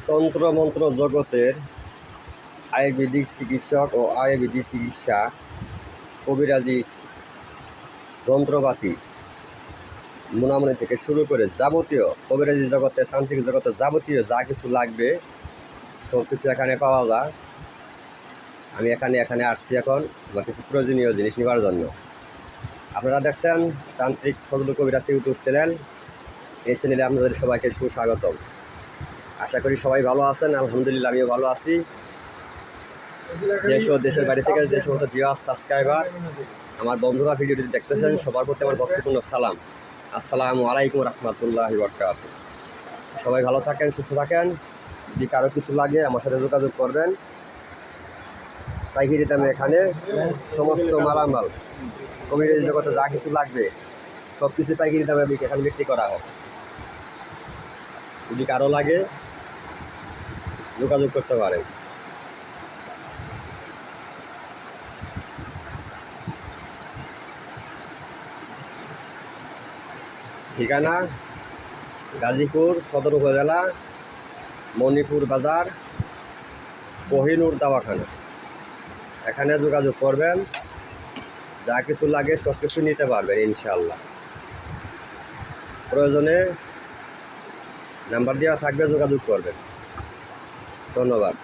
তন্ত্রমন্ত্র জগতের আয়ুর্বেদিক চিকিৎসক ও আয়ুর্বেদিক চিকিৎসা, কবিরাজি, যন্ত্রপাতি, মোনামুনি থেকে শুরু করে যাবতীয় কবিরাজি জগতে, তান্ত্রিক জগতে যাবতীয় যা কিছু লাগবে সব কিছু এখানে পাওয়া যায়। আমি এখানে আসছি এখন আমার কিছু প্রয়োজনীয় জিনিস নেওয়ার জন্য। আপনারা দেখছেন তান্ত্রিক ফজলু কবিরাজ ইউটিউব চ্যানেল। এই চ্যানেলে আপনাদের সবাইকে সুস্বাগতম। আশা করি সবাই ভালো আছেন। আলহামদুলিল্লাহ আমিও ভালো আছি। দেশ ও দেশের বাইরে থেকে যে সমস্ত ভিউয়ার্স, সাবস্ক্রাইবার, আমার বন্ধুরা ভিডিওটি দেখতেছেন, সবার প্রতি আমার ভক্তিপূর্ণ সালাম। আসসালামু আলাইকুম রহমতুল্লাহি ওয়া বারাকাতুহু। সবাই ভালো থাকেন, সুস্থ থাকেন। যদি কারো কিছু লাগে আমার সাথে যোগাযোগ করবেন। পাইকারি দামে এখানে সমস্ত মালামাল, কবিরাজি জগতে যা কিছু লাগবে সব কিছু পাইকারি দামে এখানে বিক্রি করা হয়। যদি কারো লাগে যোগাযোগ করতে পারেন। ঠিকানা গাজীপুর সদর উপজেলা, মণিপুর বাজার, কোহিনুর দাওয়াখানা। এখানে যোগাযোগ করবেন, যা কিছু লাগে সব কিছু নিতে পারবেন ইনশাআল্লাহ। প্রয়োজনে নাম্বার দেওয়া থাকবে, যোগাযোগ করবেন। ধন্যবাদ।